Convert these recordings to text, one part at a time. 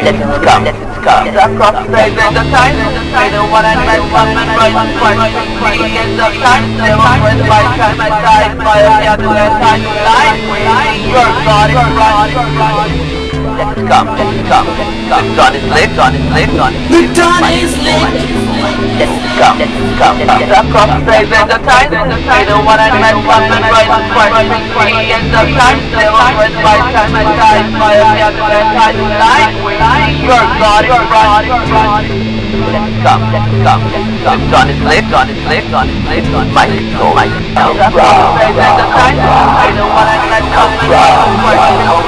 let it come. The cross baby, the time, I don't wanna let one man right on twice. Millions of times, they were worth my time, I died by the other time, life, your God is right. Let it come. The dawn is lit, The dawn is lit. Let it come. The cross baby, the time, I don't wanna let one man right on twice. Millions of times, they were worth my time, I died by the other time, life, your God is right. Let it come. The dawn is lit, my soul, my soul. The cross baby, the time, I don't wanna let one man right on twice.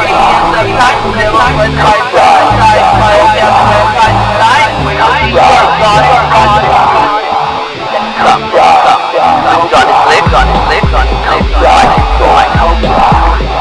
Millions of times, they were worth my time, I died by the other time, life, your God is right. Come. The dawn is lit, my soul, my soul.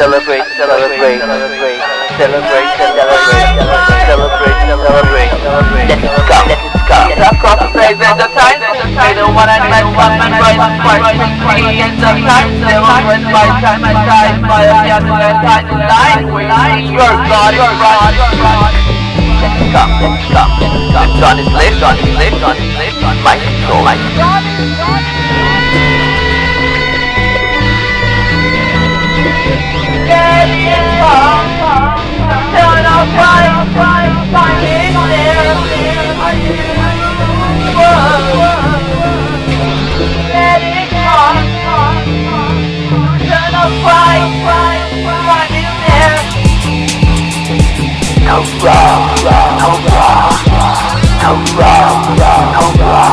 Celebrate. Let it come. The cross baby, the time, I don't wanna let one man right on twice. Millions of times, they were worth my time, I died by the other time, life, your God is right. Let it come. The dawn is lit, my soul, my soul. Let it come. Turn off find it there. Are you? Let it come. Turn off find it there. Cobra.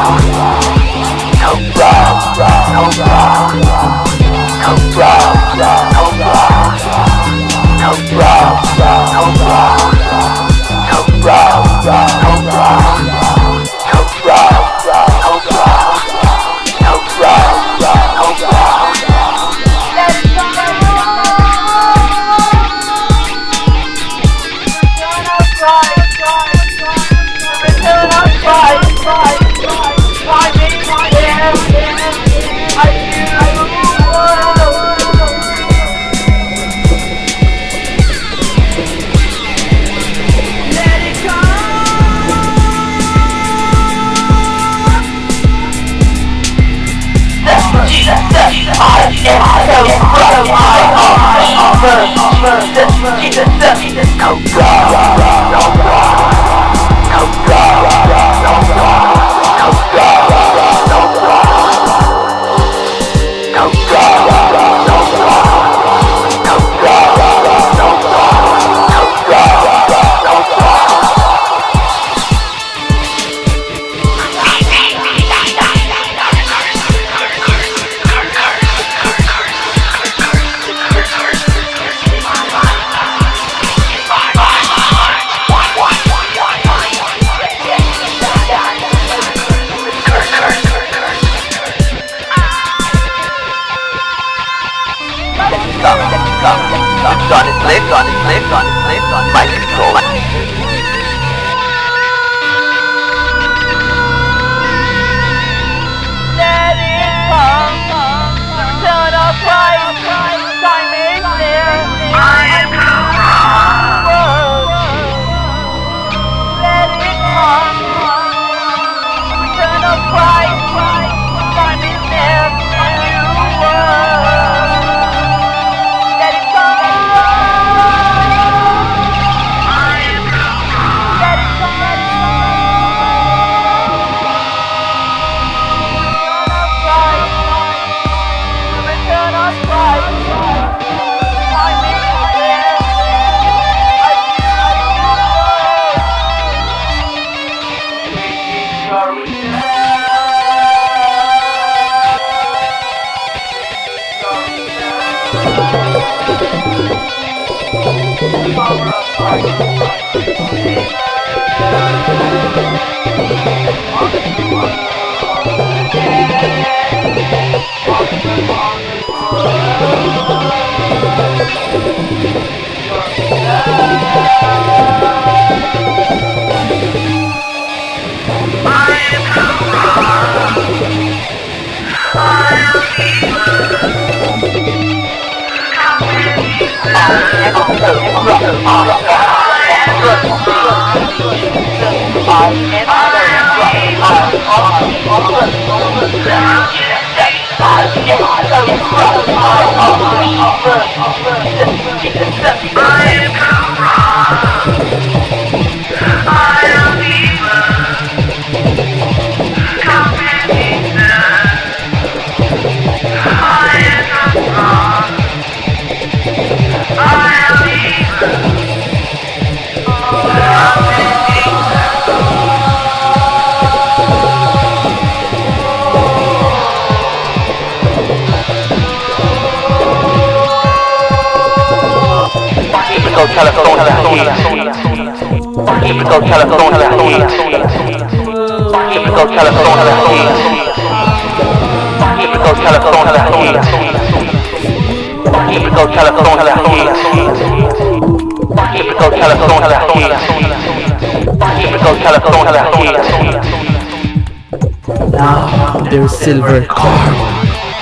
Now there's silver car.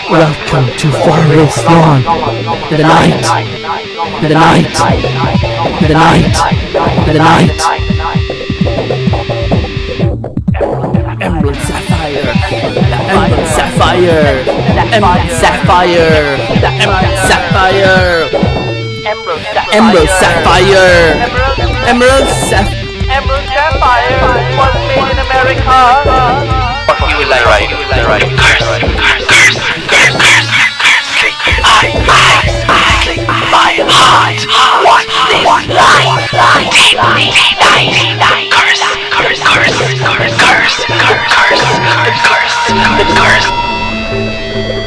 Welcome to Forest Lawn. The night, the night, the night, the night. Emerald sapphire, emerald sapphire, emerald sapphire, emerald sapphire, emerald sapphire, emerald sapphire. Emerald sapphire was made in America. You will right. Sleep my heart. What this life? Curse.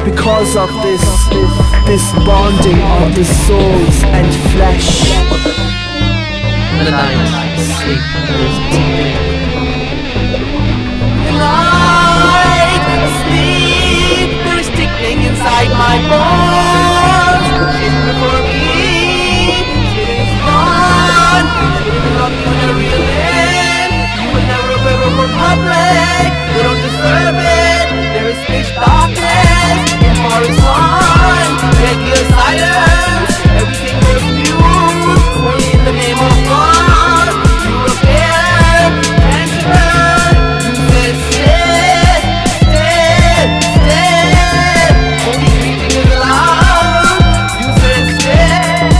Because of this bonding of the souls and flesh. The night sleep is deep. The night sleep, there is ticking inside my bones. Shit before me, shit is gone. Shit is not even a real man. You will never ever go public. You don't deserve it. There is pitch darkness in forest one. Regular silence, everything goes mute. Only in the name of God. You repair, enter. You say stay, stay, stay. Only breathing is allowed. You say stay,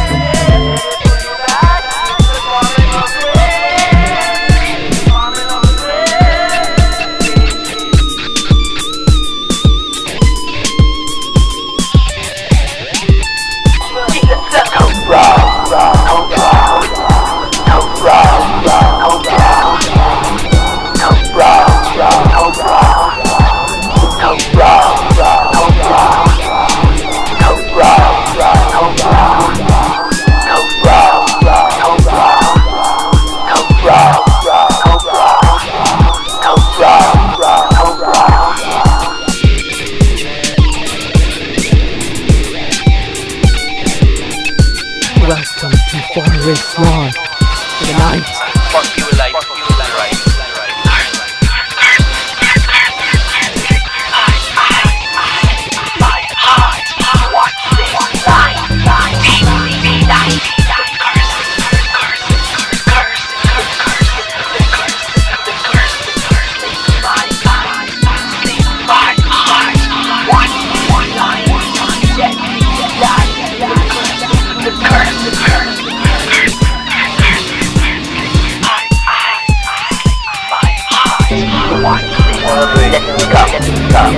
stay. Put you back, the falling of grace, falling of Welcome to Forest Lawn. Good night. Fuck you alive.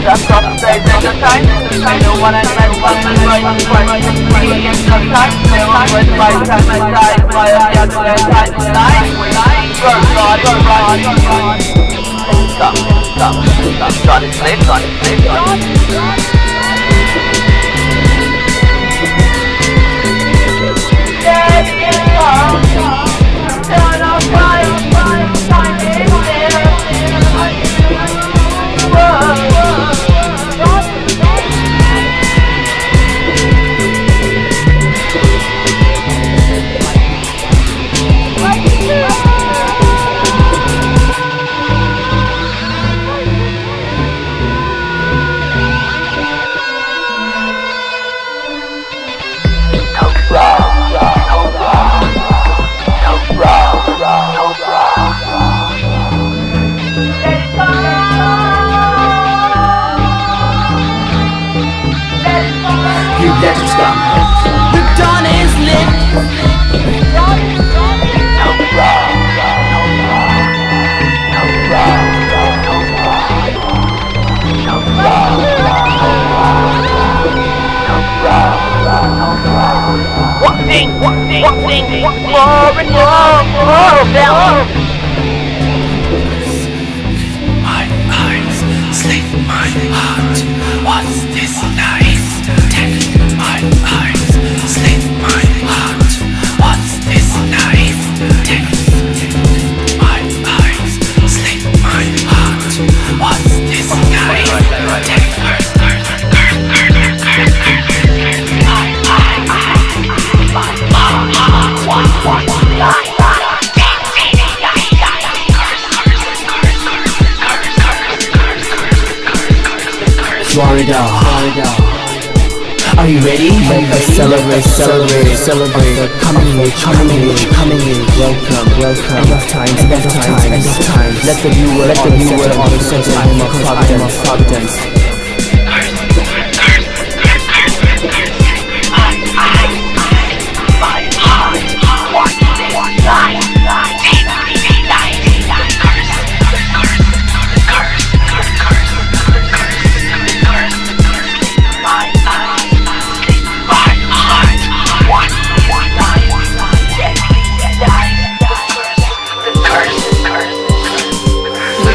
That's not the time. I know what I meant, but right. Millions of times, they always fight time and die. By a gathering time tonight. God. Stop. God is live. Turn off fire, time is there. Florida. Are you ready? Let us celebrate the coming age. Welcome. End of times. Let the new world order set in. I am of Providence.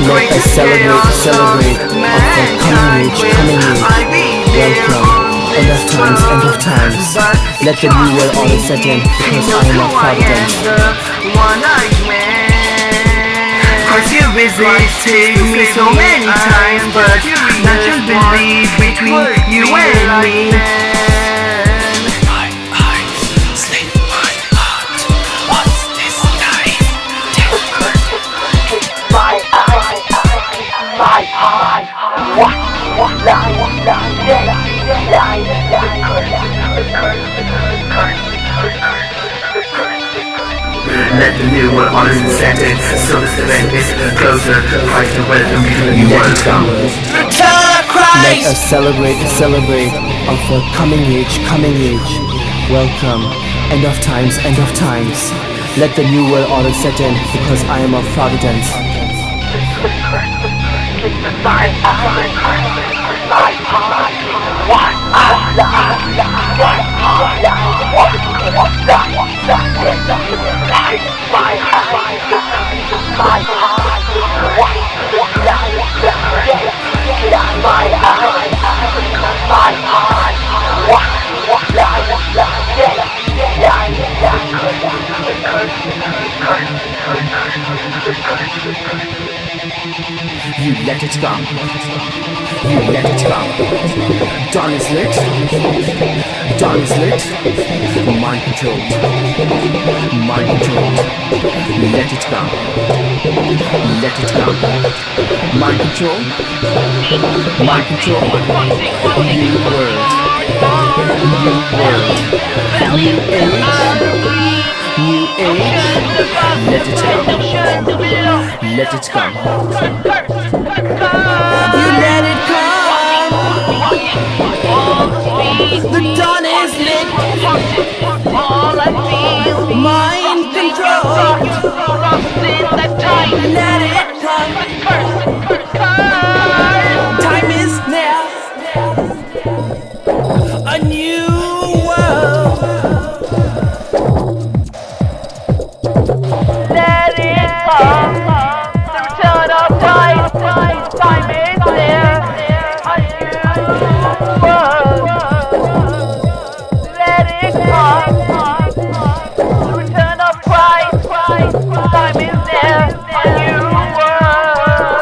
Let us celebrate of the coming age. Welcome. End of times. Let the new world order set in, because I am of Providence. Cause you visited me so many times, but not just believe between you and me. My eyes sleep my heart. What's this night? My heart. What lie? Let the new world honors and sentence, so this event is closer. Christ and welcome to the new world. Return of Christ. Let us celebrate of the coming age. Welcome. End of times. Let the new world order set in, because I am of Providence. You let it come. Dawn is lit. Mind controlled. Let it come. Mind control. New world. New age. Let it come. You let it come. The dawn is lit. Mind control. Let it come. Time is now. A new world. Let it come. The return of time. Time is there. A new world. Let it come. The return of Christ. Time is there. A new world.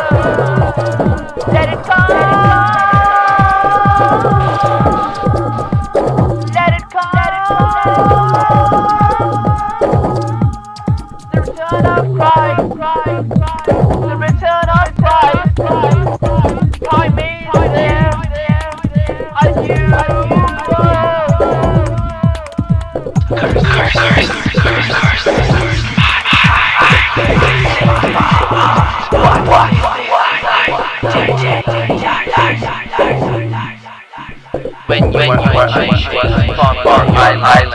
Let it come. Let it come. The return of Christ. The return of Christ. Time is there. A new world. When you were on island,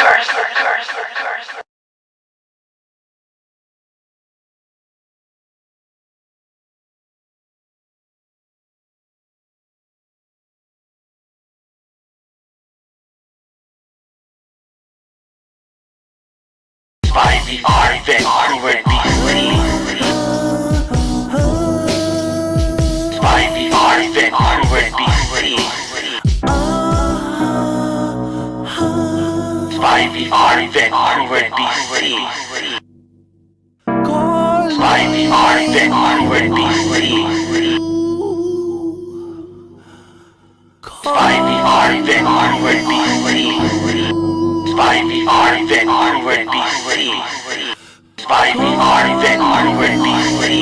curse. 5VR Vancouver BC. 5VR Vancouver BC. 5VR Vancouver BC. 5VR Vancouver BC. 5VR Vancouver BC. 5VR Vancouver BC. 5VR Vancouver BC.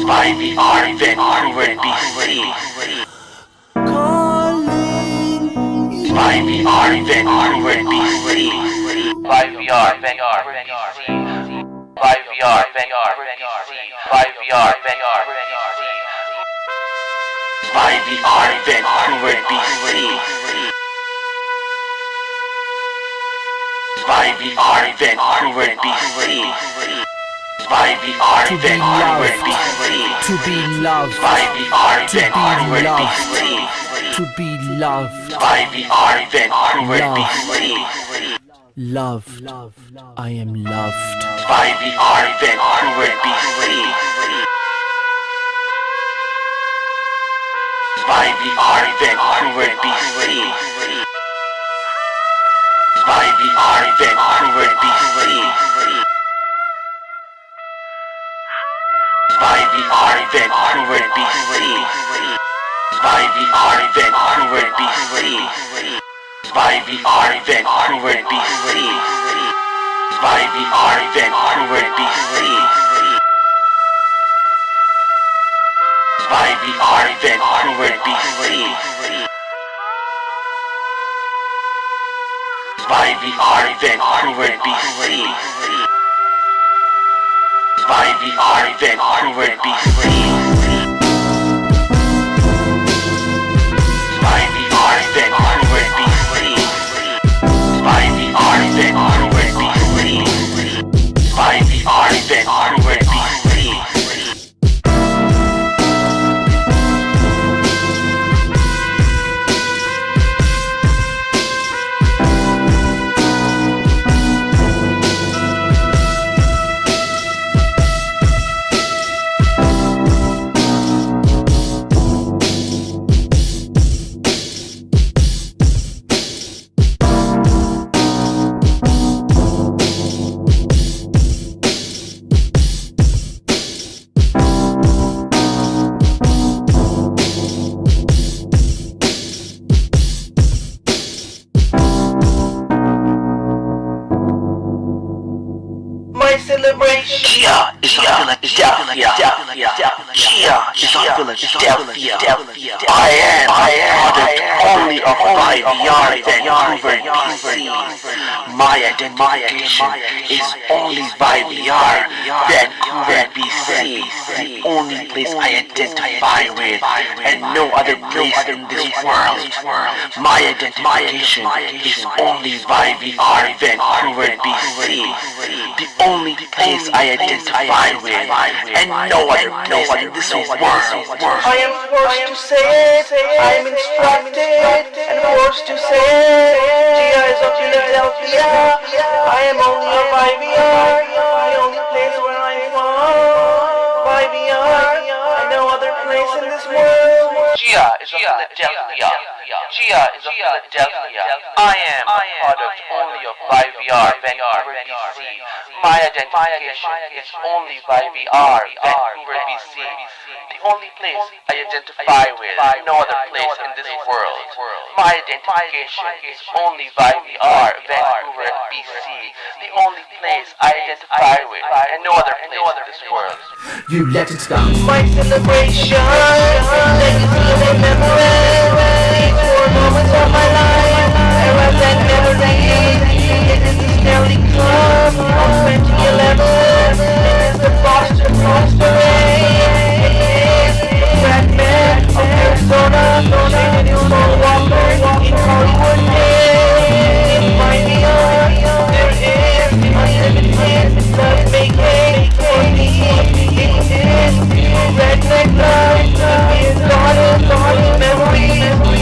5VR Vancouver BC. 5VR Vancouver BC. 5VR Vancouver BC. 5VR Vancouver BC. 5VR Vancouver BC. 5VR Vancouver BC. 5VR Vancouver BC. 5VR Vancouver BC. To be loved, 5VR to be Vancouver loved, BC. to be loved, 5VR Vancouver BC. loved. I am loved. 5VR Vancouver BC. 5VR Vancouver BC. 5VR Vancouver BC. 5VR Vancouver BC. 5VR Vancouver BC. 5VR Vancouver BC. 5VR Vancouver BC. 5VR Vancouver BC. 5VR Vancouver BC. 5VR Vancouver BC. 5VR Vancouver BC. 5VR Vancouver BC. 5VR Vancouver BC. My celebration. Chia is on Philadelphia. Chia is on Philadelphia. I am product only of 5VR Vancouver BC. My identification is only 5VR Vancouver BC. The only place I identify with, and no other place in this world. My identification is only 5VR Vancouver BC. The only place I identify with, and no other place in this world. I am forced to say it. I am instructed and forced to say it. Gia is of Philadelphia. I am only of IVR. The only place where I'm from. IVR. And no other place in this world. Gia is of Philadelphia. Gia is of Philadelphia. I am a product only of IVR Vancouver BC. My identification is only IVR Vancouver BC. The only place I identify with, no other place in this world. My identification is only IVR Vancouver BC. The only place I identify with, and no other place in this world. You let it stop. My celebration, legacy and memories, 4 moments of my life, eras and memories. It is the Stanley Club of 2011. It is the Boston Masquerade. It is the fragment of Arizona, shaded in Paul Walker in Hollywood Hills. In my VR, there is unlimited love making for me. It is redneck love, it is daughter, memories.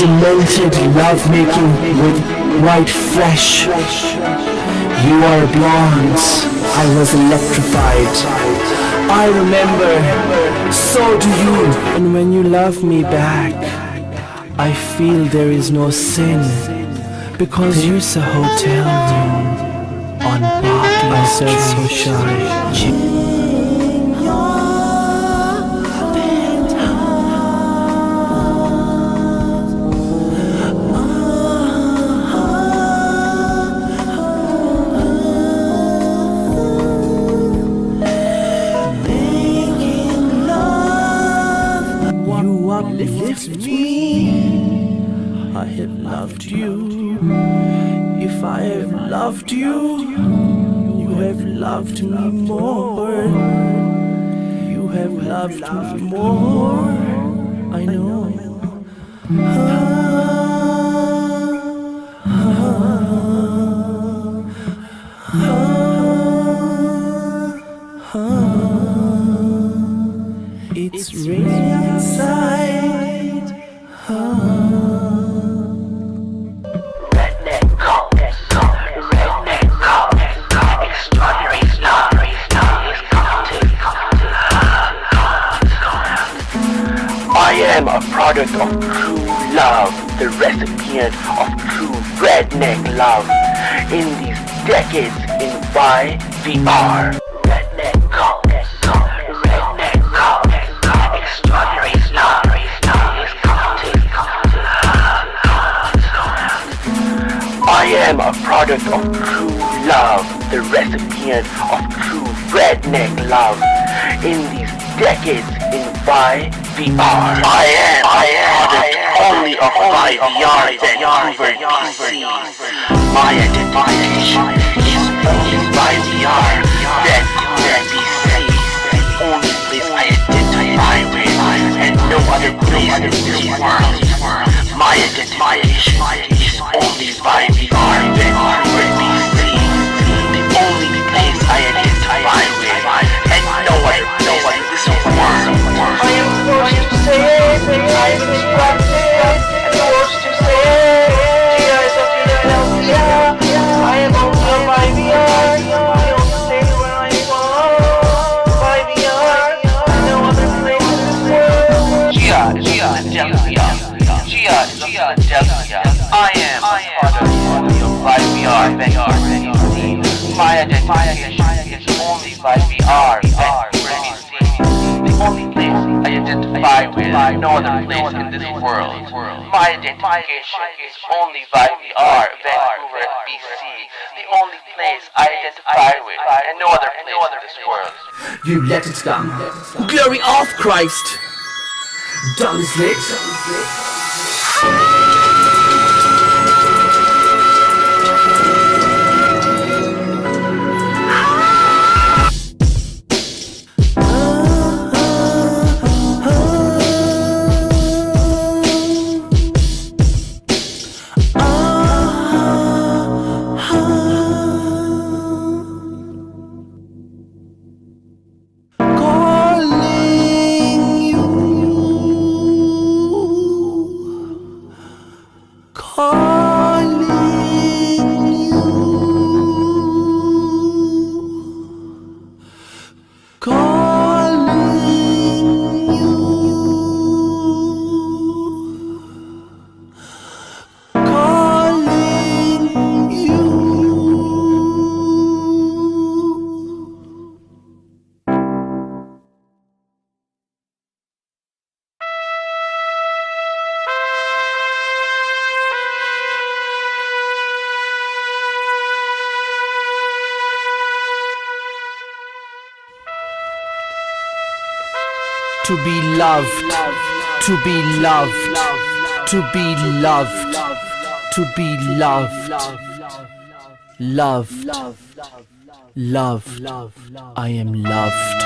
Demented lovemaking with white flesh. You are blonde, I was electrified. I remember, so do you. And when you love me back, I feel there is no sin, because there's a hotel room on Barclay Social. Lift me, I have loved you. If I have loved you, you have loved me more. You have loved me more, I know. It's raining outside. I am a product of true love, the recipient of true redneck love. In these decades in YVR. Redneck cult, redneck cult, extraordinary love is cultic. I am a product of true love, the recipient of true redneck love. In these decades in YVR. I am only a YVR Vancouver BC. My identification is only YVR Vancouver BC. Only place I identify with, and no other place in this world. My identification is only YVR Vancouver BC. The only place I identify with, and no other in this world. I am forced to say it, I am distracted, and forced to say it. The eyes of VR, then you see. My identification is only by VR, then you see. The only place I identify with, no other place in this world. My identification is only by VR, Vancouver, BC. The only place I identify with, and no other place in this world. You let it come. Glory of Christ. Done is lit. To be loved, to be loved, to be loved, to be loved, loved, I am loved.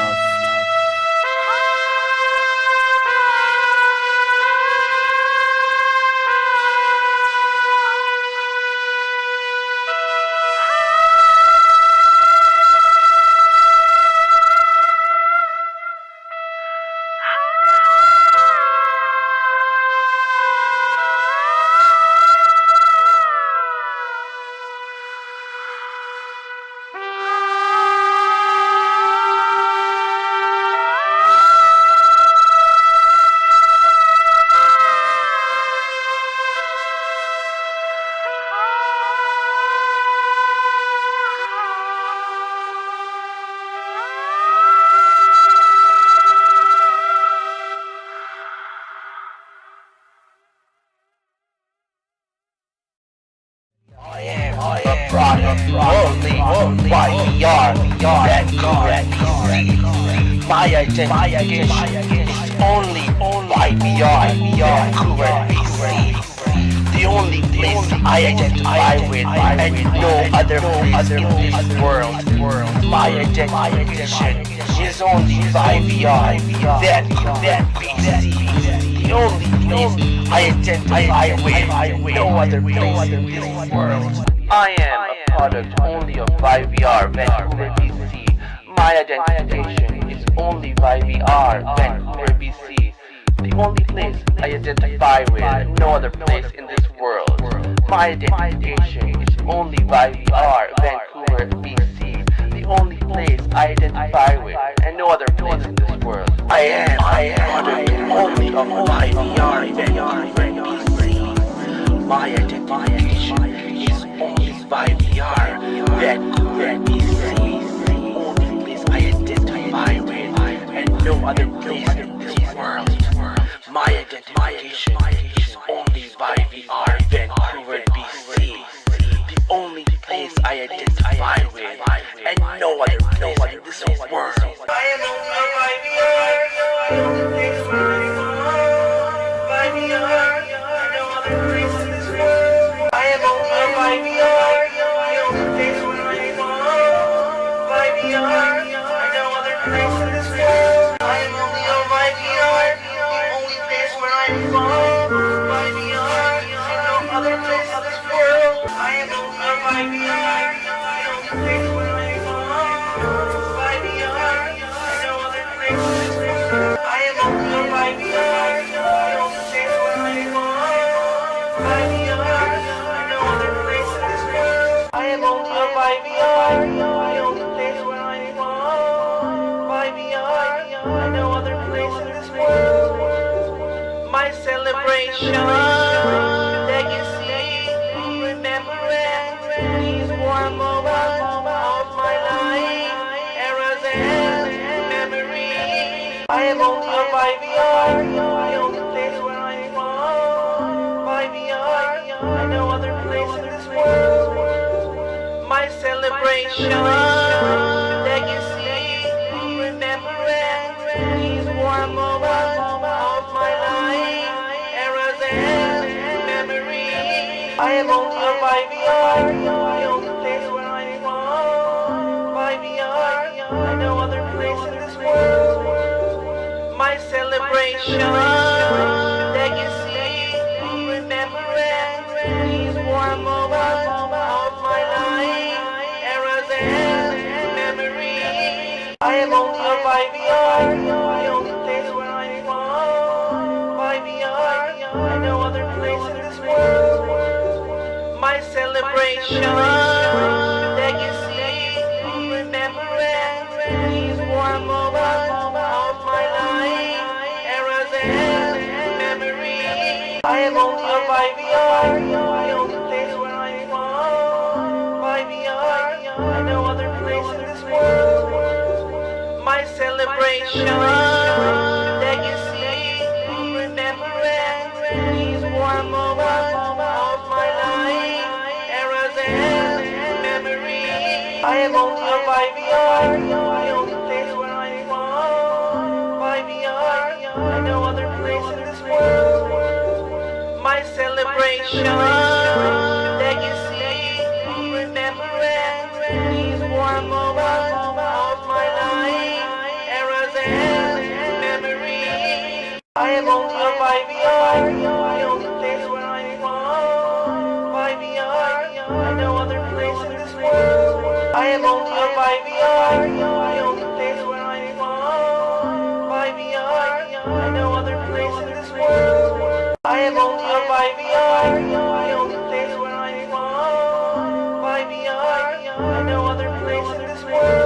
Only by VR, my identification is only by VR, Vancouver, BC. The only place I identify with, and no other place in this world. My identification is only by VR, Vancouver, BC. The only place I identify with, no other place in this world. I am a product only of VR, Vancouver, BC. My identification is only VR, Vancouver, BC. The only place I identify with, no other place in this world. My identification is only VR, Vancouver, BC. The only place I identify with, and no other place in this world. I am product only of VR, Vancouver, BC. My identification is only by VR, Vancouver, BC. The only place I identify with, and no other place in this world. My identification is only by VR, Vancouver, BC. The only place I identify with, and no other place in this world. I am only by VR, the only place where I belong. By VR, no other place in this world. I am only by VR, the only place where I belong. By VR, no other place in this world. I am only by VR, the only place where I belong. By VR, no other place in this world. I am only by VR, the only place where I belong. By VR, no other place in this world. I am only by VR, the only place where I belong. By VR, no other place in this world. I am only by VR, the only place where I belong. By VR, no other place in this world. My celebration, legacy, remembrance, these celebration, legacy, remembrance, these warm moments of my life, eras and memories. I am only a 5 the only place where I belong. 5 I know other place in this world. My celebration, legacy, remembrance, these warm moments of my life, eras and memories. I am only a 5 the only place where I belong. 5 I know other place in this world. My celebration, legacy, remembrance, these warm moments of my life, eras and memories. I am only a 5 the only place where I belong. 5 I know other place in this world. My celebration, legacy, remembrance, these warm moments of my life, eras and memories. I am only a 5 the only place where I belong. 5 I know other place in this world. My celebration, legacy, remembrance, these warm moments of my life, eras and memories. I am only a 5 the only place where I belong. 5 I know other place in this world. I am only a 5 the only place where I belong. 5 I know other place in this world. I am only a 5 the only place where I belong. 5 I know other place in this world.